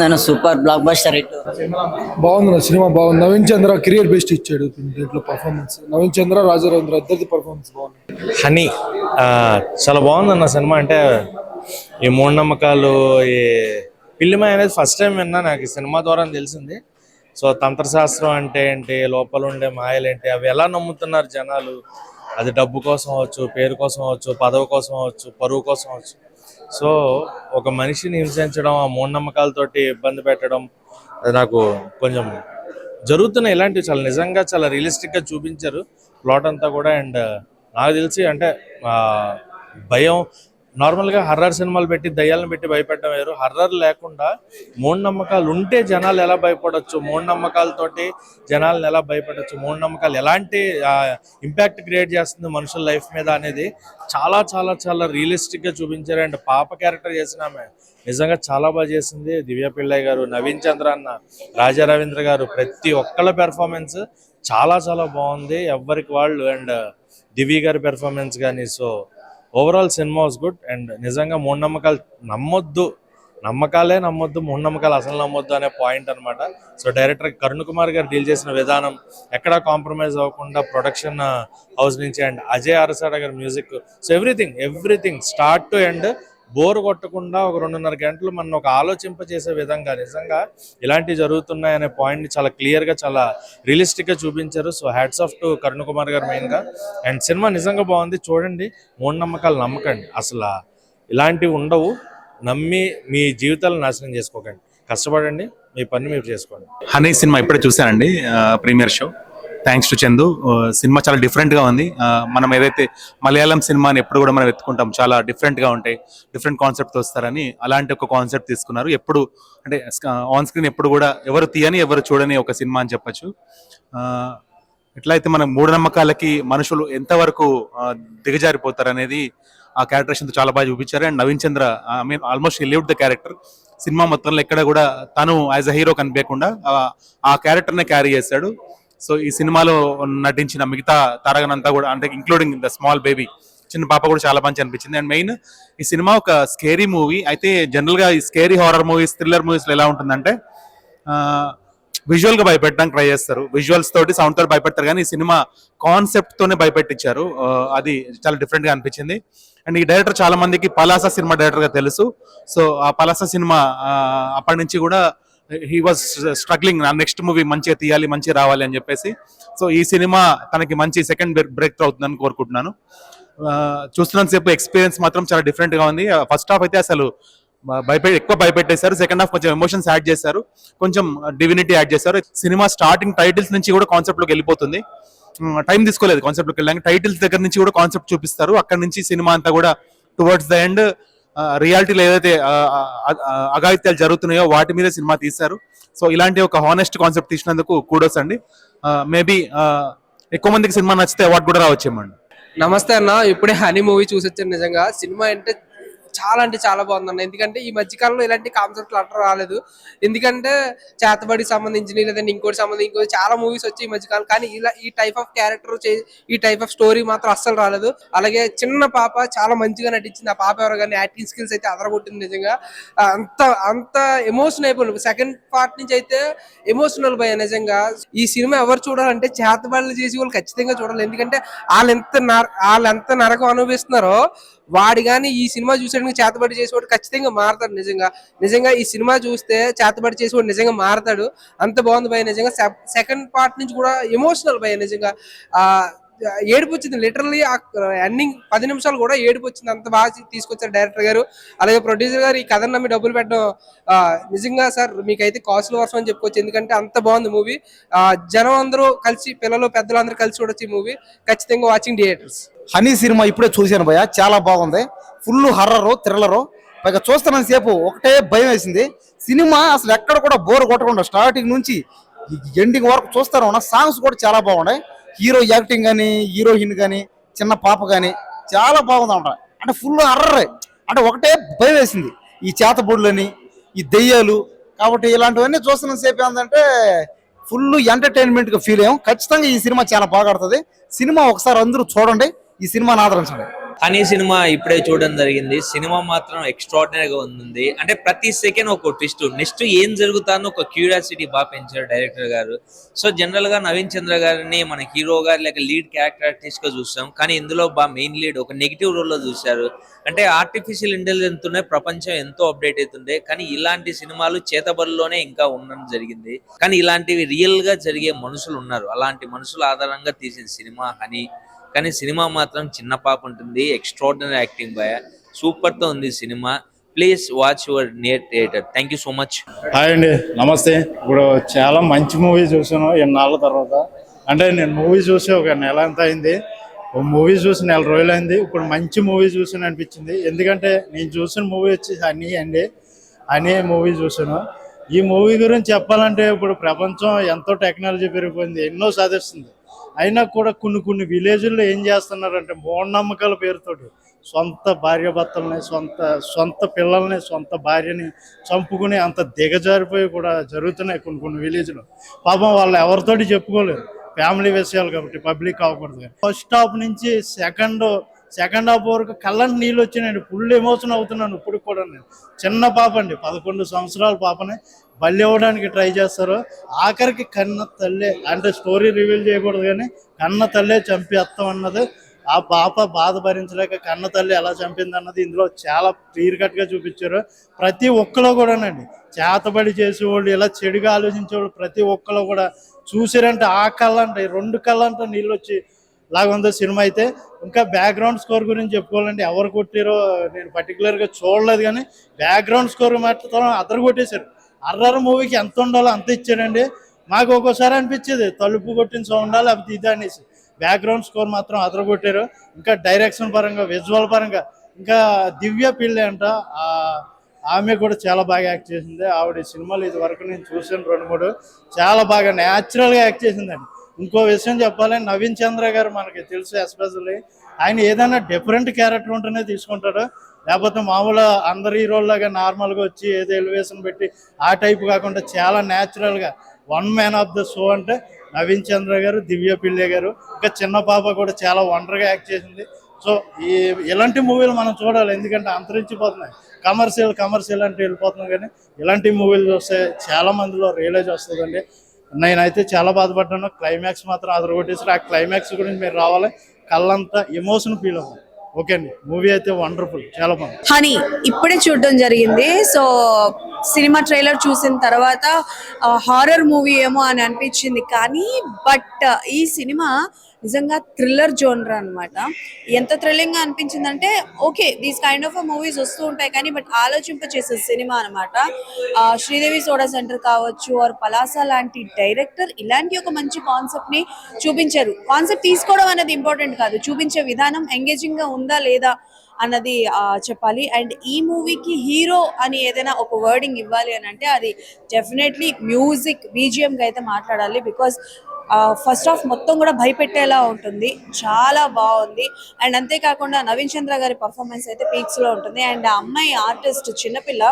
నేను super block buster hit. బాగుంది cinema బాగుంది. నవీన్ చంద్ర కెరియర్ బెస్ట్ ఇచ్చాడు దీంట్లో పర్ఫార్మెన్స్. నవీన్ చంద్ర రాజారవీంద్ర ఇద్దరిది పర్ఫార్మెన్స్ బాగుంది. హనీ చాలా బాగుందన్న సినిమా. అంటే ఈ మూఢనమ్మకాలు, ఈ పిల్లిమాయ అనేది ఫస్ట్ టైం విన్నా, నాకు ఈ సినిమా ద్వారా తెలిసింది. సో తంత్రశాస్త్రం అంటే ఏంటి, లోపల ఉండే మాయలేంటి, అవి ఎలా నమ్ముతున్నారు జనాలు. అది డబ్బు కోసం అవచ్చు, పేరు కోసం అవచ్చు, పదవి కోసం అవచ్చు, పరువు కోసం అవచ్చు. సో ఒక మనిషిని హింసించడం, ఆ మూఢనమ్మకాలతోటి ఇబ్బంది పెట్టడం, అది నాకు కొంచెం జరుగుతున్నాయి. ఇలాంటివి చాలా నిజంగా చాలా రియలిస్టిక్గా చూపించారు ప్లాట్ అంతా కూడా. అండ్ నాకు తెలిసి అంటే భయం, నార్మల్గా హర్రర్ సినిమాలు పెట్టి దయ్యాలను పెట్టి భయపెట్టడం వేరు. హర్రర్ లేకుండా మూఢనమ్మకాలు ఉంటే జనాలు ఎలా భయపడవచ్చు, మూఢనమ్మకాలతోటి జనాలను ఎలా భయపడవచ్చు, మూఢనమ్మకాలు ఎలాంటి ఇంపాక్ట్ క్రియేట్ చేస్తుంది మనుషుల లైఫ్ మీద అనేది చాలా చాలా చాలా రియలిస్టిక్గా చూపించారు. అండ్ పాప క్యారెక్టర్ చేసిన ఆమె నిజంగా చాలా బాగా చేసింది. దివ్య పిళ్ళయ్య గారు, నవీన్ చంద్ర అన్న, రాజా రవీంద్ర గారు, ప్రతి ఒక్కళ్ళ పెర్ఫార్మెన్స్ చాలా చాలా బాగుంది ఎవరికి వాళ్ళు. అండ్ దివ్య గారి పెర్ఫార్మెన్స్ కానీ. So overall cinema was good. And నిజంగా మూఢనమ్మకాలు నమ్మొద్దు, నమ్మకాలే నమ్మొద్దు, మూఢనమ్మకాలు అసలు నమ్మొద్దు అనే పాయింట్ అనమాట. సో డైరెక్టర్ కరుణ్ కుమార్ గారు డీల్ చేసిన విధానం ఎక్కడా కాంప్రమైజ్ అవ్వకుండా, ప్రొడక్షన్ హౌస్ నుంచి అండ్ అజయ్ అరసాడ గారి music, so everything start to end bore కొట్టకుండా ఒక 2.5 గంటలు మనం ఒక ఆలోచింపజేసే విధంగా నిజంగా ఇలాంటివి జరుగుతున్నాయనే పాయింట్ని చాలా క్లియర్గా, చాలా రియలిస్టిక్గా చూపించారు. So hats off to Karun Kumar గారు మెయిన్గా. అండ్ సినిమా నిజంగా బాగుంది, చూడండి. మూఢనమ్మకాలు నమ్మకండి, అసలు ఇలాంటివి ఉండవు. నమ్మి మీ జీవితాలను నాశనం చేసుకోకండి, కష్టపడండి, మీ పని మీరు చేసుకోండి. హనీ సినిమా ఇప్పుడే చూశానండి, premiere show. Thanks to Chandu. Cinema చాలా డిఫరెంట్గా ఉంది. మనం ఏదైతే మలయాళం సినిమాని ఎప్పుడు కూడా మనం ఎత్తుకుంటాం, చాలా డిఫరెంట్గా ఉంటాయి, డిఫరెంట్ కాన్సెప్ట్ వస్తారని అలాంటి ఒక కాన్సెప్ట్ తీసుకున్నారు. ఎప్పుడు అంటే ఆన్ స్క్రీన్ ఎప్పుడు కూడా ఎవరు తీయని, ఎవరు చూడని ఒక సినిమా అని చెప్పచ్చు. ఎట్లయితే మనం మూఢనమ్మకాలకి మనుషులు ఎంతవరకు దిగజారిపోతారనేది ఆ క్యారెక్టరేషన్తో చాలా బాగా చూపించారు. And Naveen Chandra almost he lived the character. Cinema మొత్తంలో ఎక్కడ కూడా తను యాజ్ అ హీరో కనిపించకుండా ఆ క్యారెక్టర్నే క్యారీ చేశాడు. సో ఈ సినిమాలో నటించిన మిగతా తారగనంతా కూడా, అంటే ఇంక్లూడింగ్ ద స్మాల్ బేబీ, చిన్న పాప కూడా చాలా మంచి అనిపించింది. అండ్ మెయిన్ ఈ సినిమా ఒక స్కేరీ మూవీ. అయితే జనరల్గా ఈ స్కేరీ హారర్ మూవీస్, థ్రిల్లర్ మూవీస్లో ఎలా ఉంటుందంటే విజువల్గా భయపెట్టడానికి ట్రై చేస్తారు, విజువల్స్ తోటి, సౌండ్ తోటి భయపెడతారు. కానీ ఈ సినిమా కాన్సెప్ట్తోనే భయపెట్టించారు. అది చాలా డిఫరెంట్గా అనిపించింది. అండ్ ఈ డైరెక్టర్ చాలా మందికి పలాస సినిమా డైరెక్టర్గా తెలుసు. సో ఆ పలాస సినిమా అప్పటి నుంచి కూడా హీ వాజ్ స్ట్రగ్లింగ్, నా నెక్స్ట్ మూవీ మంచిగా తీయాలి, మంచిగా రావాలి అని చెప్పేసి. సో ఈ సినిమా తనకి మంచి సెకండ్ బ్రేక్ త్రూ అవుతుందని కోరుకుంటున్నాను. చూస్తున్నంతసేపు ఎక్స్పీరియన్స్ మాత్రం చాలా డిఫరెంట్గా ఉంది. ఫస్ట్ హాఫ్ అయితే అసలు ఎక్కువ భయపెట్టేశారు, సెకండ్ హాఫ్ కొంచెం ఎమోషన్స్ యాడ్ చేశారు, కొంచెం డివినిటీ యాడ్ చేశారు. సినిమా స్టార్టింగ్ టైటిల్స్ నుంచి కూడా కాన్సెప్ట్లోకి వెళ్ళిపోతుంది. టైం తీసుకోలేదు కాన్సెప్ట్లోకి వెళ్ళడానికి. టైటిల్స్ దగ్గర నుంచి కూడా కాన్సెప్ట్ చూపిస్తారు. అక్కడ నుంచి సినిమా అంతా కూడా టువర్డ్స్ ద ఎండ్ రియాలిటీలో ఏదైతే అఘాయిత్యాలు జరుగుతున్నాయో వాటి మీద సినిమా తీశారు. సో ఇలాంటి ఒక హానెస్ట్ కాన్సెప్ట్ తీసినందుకు కూడోస్ అండి. మేబీ ఎక్కువ మందికి సినిమా నచ్చితే అవార్డు కూడా రావచ్చేమండి. నమస్తే అన్న, ఇప్పుడే హనీ మూవీ చూసి వచ్చాను. నిజంగా సినిమా అంటే చాలా బాగుందన్న. ఎందుకంటే ఈ మధ్యకాలంలో ఇలాంటి కాన్సెప్ట్లు అట్లా రాలేదు. ఎందుకంటే చేతబడికి సంబంధించి లేదంటే ఇంకోటి సంబంధించి చాలా మూవీస్ వచ్చి ఈ మధ్యకాలం, కానీ ఇలా ఈ టైప్ ఆఫ్ క్యారెక్టర్, ఈ టైప్ ఆఫ్ స్టోరీ మాత్రం అస్సలు రాలేదు. అలాగే చిన్న పాప చాలా మంచిగా నటించింది. ఆ పాప ఎవరు కానీ యాక్టింగ్ స్కిల్స్ అయితే అదరగొట్టింది. నిజంగా అంత ఎమోషన్ అయిపోయింది. సెకండ్ పార్ట్ నుంచి అయితే ఎమోషనల్ పోయా. నిజంగా ఈ సినిమా ఎవరు చూడాలంటే చేతబడులు చేసి వాళ్ళు ఖచ్చితంగా చూడాలి. ఎందుకంటే వాళ్ళెంత నరకం అనుభవిస్తున్నారో వాడు కానీ ఈ సినిమా చూసేటప్పుడు చేతబడి చేసేవాడు ఖచ్చితంగా మారతాడు. నిజంగా ఈ సినిమా చూస్తే చేతబడి చేసేవాడు నిజంగా మారతాడు. అంత బాగుంది భయ. నిజంగా సెకండ్ పార్ట్ నుంచి కూడా ఎమోషనల్ భయ. నిజంగా ఏడుపు వచ్చింది. లిటరల్లీ ఆ ఎండింగ్ 10 నిమిషాలు కూడా ఏడుపు వచ్చింది. అంత బాగా తీసుకొచ్చారు డైరెక్టర్ గారు. అలాగే ప్రొడ్యూసర్ గారు ఈ కథను నమ్మి డబ్బులు పెట్టడం నిజంగా సార్ మీకైతే కాస్ట్లీ వర్షం అని చెప్పుకోవచ్చు. ఎందుకంటే అంత బాగుంది మూవీ. జనం అందరూ కలిసి, పిల్లలు పెద్దలు అందరూ కలిసి చూడొచ్చు ఈ మూవీ. ఖచ్చితంగా వాచింగ్ థియేటర్స్. హనీ సినిమా ఇప్పుడే చూశాను భయ్య, చాలా బాగుంది. Full horror, thriller. పైగా చూస్తున్నంత సేపు ఒకటే భయం వేసింది. సినిమా అసలు ఎక్కడ కూడా బోర్ కొట్టకుండా స్టార్టింగ్ నుంచి ఎండింగ్ వరకు చూస్తాను. సాంగ్స్ కూడా చాలా బాగున్నాయి. హీరో యాక్టింగ్ కానీ, హీరోయిన్ కానీ, చిన్న పాప కానీ చాలా బాగుంది అంట. అంటే ఫుల్ హర్రరే. అంటే ఒకటే భయం వేసింది, ఈ చేతబుడులని, ఈ దెయ్యాలు. కాబట్టి ఇలాంటివన్నీ చూస్తున్న సేపు ఏంటంటే ఫుల్ ఎంటర్టైన్మెంట్గా ఫీల్ అయ్యాం. ఖచ్చితంగా ఈ సినిమా చాలా బాగా ఆడుతుంది. సినిమా ఒకసారి అందరూ చూడండి, ఈ సినిమాని ఆదరించండి. హనీ సినిమా ఇప్పుడే చూడడం జరిగింది. సినిమా మాత్రం ఎక్స్ట్రాడినరీగా ఉంది. అంటే ప్రతి సెకండ్ ఒక ట్విస్ట్, నెక్స్ట్ ఏం జరుగుతానో ఒక క్యూరియాసిటీ బాగా పెంచారు డైరెక్టర్ గారు. సో జనరల్ గా నవీన్ చంద్ర గారిని మన హీరో గారి లేక లీడ్ క్యారెక్టర్ ఆర్టిస్ట్ గా చూస్తాం, కానీ ఇందులో బాగా మెయిన్ లీడ్ ఒక నెగిటివ్ రోల్ లో చూశారు. అంటే ఆర్టిఫిషియల్ ఇంటెలిజెన్స్ తోనే ప్రపంచం ఎంతో అప్డేట్ అవుతుండే, కానీ ఇలాంటి సినిమాలు చేతబడిలోనే ఇంకా ఉండడం జరిగింది. కానీ ఇలాంటివి రియల్ గా జరిగే మనుషులు ఉన్నారు, అలాంటి మనుషుల ఆధారంగా తీసిన సినిమా హనీ. కానీ సినిమా మాత్రం చిన్న పాప ఉంటుంది. ఎక్స్ట్రాడినరీ యాక్టింగ్ బాయ్, సూపర్ తో ఉంది cinema. Please watch your near theatre. Thank you so much. Hi అండి, నమస్తే. ఇప్పుడు చాలా మంచి మూవీ చూసాను ఎన్నాళ్ళ తర్వాత. అంటే నేను మూవీ చూసి ఒక నెల ఎంత అయింది, ఒక మూవీ చూసి నెల రోజులు అయింది. ఇప్పుడు మంచి మూవీ చూసాను అనిపించింది. ఎందుకంటే నేను చూసిన మూవీ వచ్చి హనీ అండి. హనీ మూవీ చూసాను. ఈ మూవీ గురించి చెప్పాలంటే ఇప్పుడు ప్రపంచం ఎంతో టెక్నాలజీ పెరిగిపోయింది, ఎన్నో సాధిస్తుంది. అయినా కూడా కొన్ని విలేజ్ల్లో ఏం చేస్తున్నారంటే మూఢనమ్మకాల పేరుతోటి సొంత భార్యాభర్తల్ని, సొంత పిల్లల్ని, సొంత భార్యని చంపుకుని అంత దిగజారిపోయి కూడా జరుగుతున్నాయి కొన్ని విలేజ్లో. పాపం వాళ్ళు ఎవరితోటి చెప్పుకోలేరు, ఫ్యామిలీ విషయాలు కాబట్టి, పబ్లిక్ అవ్వకూడదు. ఫస్ట్ హాఫ్ నుంచి సెకండ్ హాఫ్ వరకు కళ్ళని నీళ్ళు వచ్చినాయండి. ఫుల్ ఎమోషన్ అవుతున్నాను ఇప్పుడు కూడా. నేను చిన్న పాప అండి, 11 సంవత్సరాల పాపని బలి ఇవ్వడానికి ట్రై చేస్తారు. ఆఖరికి కన్న తల్లే, అంటే స్టోరీ రివీల్ చేయకూడదు కానీ కన్న తల్లే చంపేస్తాం అన్నది, ఆ పాప బాధ భరించలేక కన్న తల్లి ఎలా చంపింది అన్నది ఇందులో చాలా క్లియర్ కట్ గా చూపించారు. ప్రతి ఒక్కలో కూడానండి చేతబడి చేసేవాళ్ళు, ఇలా చెడుగా ఆలోచించేవాళ్ళు ప్రతి ఒక్కలో కూడా చూసారంటే ఆ కళ్ళంట 2 కళ్ళంట నీళ్ళు వచ్చి లాగా ఉందో సినిమా అయితే. ఇంకా బ్యాక్గ్రౌండ్ స్కోర్ గురించి చెప్పుకోవాలంటే ఎవరు కొట్టారో నేను పర్టికులర్గా చూడలేదు, కానీ బ్యాక్గ్రౌండ్ స్కోర్ మాత్రం అదరు కొట్టేశారు. అర్రర్ మూవీకి ఎంత ఉండాలో అంత ఇచ్చాడండి. మాకు ఒక్కోసారి అనిపించేది తలుపు కొట్టిన సౌండ్ లేకపోతే ఇది అనేసి. బ్యాక్గ్రౌండ్ స్కోర్ మాత్రం అదరు కొట్టారు. ఇంకా డైరెక్షన్ పరంగా, విజువల్ పరంగా, ఇంకా దివ్య పిల్లి అంట, ఆమె కూడా చాలా బాగా యాక్ట్ చేసింది. ఆవిడ సినిమాలు ఇది వరకు నేను చూసాను 2-3, చాలా బాగా న్యాచురల్గా యాక్ట్ చేసిందండి. ఇంకో విషయం చెప్పాలని, నవీన్ చంద్ర గారు మనకి తెలుసు ఎస్పెషల్లీ, ఆయన ఏదైనా డిఫరెంట్ క్యారెక్టర్ ఉంటేనే తీసుకుంటాడు, లేకపోతే మామూలు అందరి హీరోల్లాగా నార్మల్గా వచ్చి ఏదో ఎలివేషన్ పెట్టి ఆ టైప్ కాకుండా చాలా న్యాచురల్గా one man of the show అంటే నవీన్ చంద్ర గారు, దివ్య పిల్లే గారు. ఇంకా చిన్న పాప కూడా చాలా వండర్గా యాక్ట్ చేసింది. సో ఇలాంటి మూవీలు మనం చూడాలి, ఎందుకంటే అంతరించిపోతున్నాయి. కమర్షియల్ అంటే వెళ్ళిపోతున్నాం, కానీ ఇలాంటి మూవీలు చూస్తే చాలా మందిలో రియలైజ్ వస్తుందండి. నేనైతే చాలా బాధపడ్డాను. క్లైమాక్స్ మాత్రం అదరగొట్టేసి, ఆ క్లైమాక్స్ గురించి మీరు రావాలి, కళ్ళంతా ఎమోషన్ ఫీల్ అవ్వాలి. ఓకే అండి, మూవీ అయితే వండర్ఫుల్, చాలా బాగుంది. హనీ ఇప్పుడే చూడడం జరిగింది. సో సినిమా ట్రైలర్ చూసిన తర్వాత హారర్ మూవీ ఏమో అని అనిపించింది, కానీ బట్ ఈ సినిమా నిజంగా థ్రిల్లర్ జోనర్ అనమాట. ఎంత థ్రిల్లింగ్ గా అనిపించిందంటే, okay these kind of movies వస్తూ ఉంటాయి కానీ బట్ ఆలోచింపచేసే సినిమా అనమాట. శ్రీదేవి సోడా సెంటర్ కావచ్చు, ఆర్ పలాస లాంటి డైరెక్టర్ ఇలాంటి ఒక మంచి కాన్సెప్ట్ ని చూపించారు. కాన్సెప్ట్ తీసుకోవడం అనేది ఇంపార్టెంట్ కాదు, చూపించే విధానం ఎంగేజింగ్ గా ఉందా లేదా అన్నది చెప్పాలి. అండ్ ఈ మూవీకి హీరో అని ఏదైనా ఒక వర్డింగ్ ఇవ్వాలి అని అంటే అది డెఫినెట్లీ మ్యూజిక్, బీజిఎం గా అయితే మాట్లాడాలి. బికాస్ ఫస్ట్ హాఫ్ మొత్తం కూడా భయపెట్టేలా ఉంటుంది, చాలా బాగుంది. అండ్ అంతేకాకుండా నవీన్ చంద్ర గారి పర్ఫార్మెన్స్ అయితే పీక్స్ లో ఉంటుంది. అండ్ ఆ అమ్మాయి ఆర్టిస్ట్ చిన్నపిల్ల,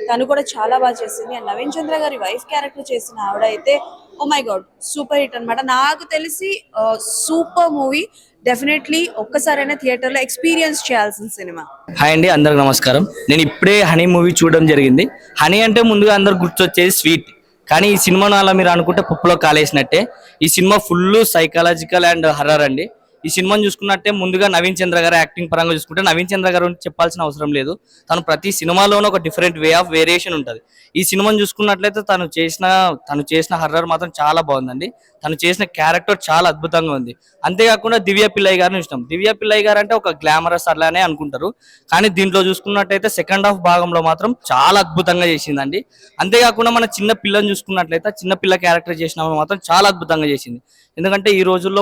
తను కూడా చాలా బాగా చేసింది. అండ్ నవీన్ చంద్ర గారి వైఫ్ క్యారెక్టర్ చేసిన ఆవిడ అయితే oh my god super hit అనమాట. నాకు తెలిసి సూపర్ మూవీ, డెఫినెట్లీ ఒక్కసారైనా థియేటర్లో ఎక్స్పీరియన్స్ చేయాల్సిన సినిమా. హాయ్ అండి, అందరికి నమస్కారం. నేను ఇప్పుడే హనీ మూవీ చూడడం జరిగింది. హనీ అంటే ముందుగా అందరు గుర్తొచ్చేది స్వీట్, కానీ ఈ సినిమాను అలా మీరు అనుకుంటే పప్పులో కాలేసినట్టే. ఈ cinema full psychological and horror అండి. ఈ సినిమాని చూసుకున్నట్టే ముందుగా నవీన్ చంద్ర గారు యాక్టింగ్ పరంగా చూసుకుంటే, నవీన్ చంద్ర గారు చెప్పాల్సిన అవసరం లేదు. తను ప్రతి సినిమాలోనూ ఒక డిఫరెంట్ వే ఆఫ్ వేరియేషన్ ఉంటుంది. ఈ సినిమాని చూసుకున్నట్లయితే తను చేసిన హర్రర్ మాత్రం చాలా బాగుందండి. తను చేసిన క్యారెక్టర్ చాలా అద్భుతంగా ఉంది. అంతేకాకుండా దివ్య పిల్లయ్య గారిని ఇష్టం. దివ్య పిల్లయ్య గారు అంటే ఒక గ్లామరస్ అలానే అనుకుంటారు, కానీ దీంట్లో చూసుకున్నట్టయితే సెకండ్ హాఫ్ భాగంలో మాత్రం చాలా అద్భుతంగా చేసిందండి. అంతేకాకుండా మన చిన్న పిల్లని చూసుకున్నట్లయితే చిన్న పిల్ల క్యారెక్టర్ చేసిన మాత్రం చాలా అద్భుతంగా చేసింది. ఎందుకంటే ఈ రోజుల్లో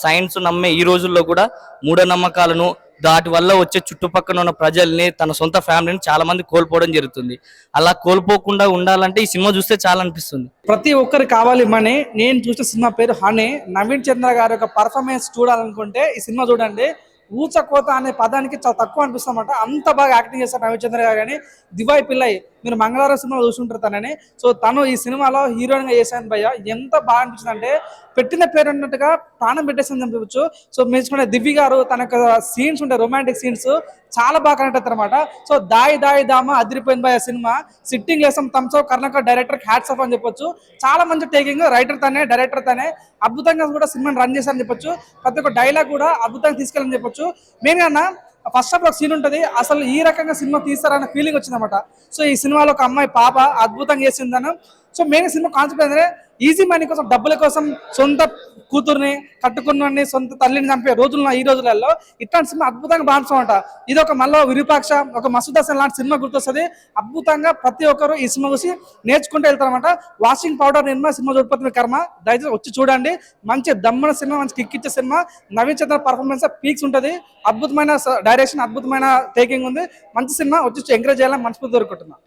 సైన్స్ నమ్మే ఈ రోజుల్లో కూడా మూఢనమ్మకాలను, దాటి వల్ల వచ్చే చుట్టుపక్కల ఉన్న ప్రజల్ని, తన సొంత ఫ్యామిలీని చాలా మంది కోల్పోవడం జరుగుతుంది. అలా కోల్పోకుండా ఉండాలంటే ఈ సినిమా చూస్తే చాలా అనిపిస్తుంది. ప్రతి ఒక్కరికి కావాలి మనీ. నేను చూసిన సినిమా పేరు హనీ. నవీన్ చంద్ర గారి యొక్క పర్ఫార్మెన్స్ చూడాలనుకుంటే ఈ సినిమా చూడండి. ఊచకోత అనే పదానికి చాలా తక్కువ అనిపిస్తుంది అన్నమాట. అంత బాగా యాక్టింగ్ చేస్తారు నవీన్ చంద్ర గారు. కానీ దివాయ్ పిల్లయ్ మీరు మంగళవారం సినిమా చూసుంటారు తనని. సో తను ఈ సినిమాలో హీరోయిన్ గా చేశాను భయ్య, ఎంత బాగా అనిపించింది అంటే పెట్టిన పేరు అన్నట్టుగా ప్రాణం పెట్టేసింది చెప్పవచ్చు. సో మెచ్చుకునే దివ్య గారు తన యొక్క సీన్స్ ఉంటాయి, రొమాంటిక్ సీన్స్ చాలా బాగా కనెక్ట్ అవుతారు అనమాట. సో దాయి దామ అదిరిపోయింది భయ్య సినిమా. సిట్టింగ్ చేసాం thumbs up Karunakar director hats off అని చెప్పొచ్చు. చాలా మంచి టేకింగ్, రైటర్ తనే, డైరెక్టర్ తనే, అద్భుతంగా కూడా సినిమాని రన్ చేశారని చెప్పొచ్చు. ప్రతి ఒక్క డైలాగ్ కూడా అద్భుతంగా తీసుకెళ్ళని చెప్పొచ్చు. మెయిన్ గా ఫస్ట్ ఆఫ్ ఒక సీన్ ఉంటుంది, అసలు ఈ రకంగా సినిమా తీస్తారన్న ఫీలింగ్ వచ్చిందన్నమాట. సో ఈ సినిమాలో ఒక అమ్మాయి పాప అద్భుతంగా చేసిందను. సో మెయిన్ సినిమా కాన్సెప్ట్ ఏంటంటే ఈజీ మనీ కోసం, డబ్బుల కోసం సొంత కూతుర్ని కట్టుకున్న సొంత తల్లిని చంపే రోజులు ఈ రోజులలో ఇట్లాంటి సినిమా అద్భుతంగా బాగుంటామంట. ఇది ఒక మళ్ళీ విరూపాక్ష, ఒక మసూద్ హాసన్ లాంటి సినిమా గుర్తొస్తుంది. అద్భుతంగా ప్రతి ఒక్కరు ఈ సినిమా చూసి నేర్చుకుంటూ వెళ్తారనమాట. వాషింగ్ పౌడర్ నిర్మా సినిమా చూడకపోతే కర్మ, దయచేసి వచ్చి చూడండి. మంచి దమ్మన సినిమా, మంచి కిక్ ఇచ్చే సినిమా. నవీన్ చంద్ర పర్ఫార్మెన్స్ పీక్స్ ఉంటుంది, అద్భుతమైన డైరెక్షన్, అద్భుతమైన టేకింగ్ ఉంది, మంచి సినిమా. వచ్చి ఎంకరేజ్ చేయాలని మనస్ఫూర్తి కోరుకుంటున్నా.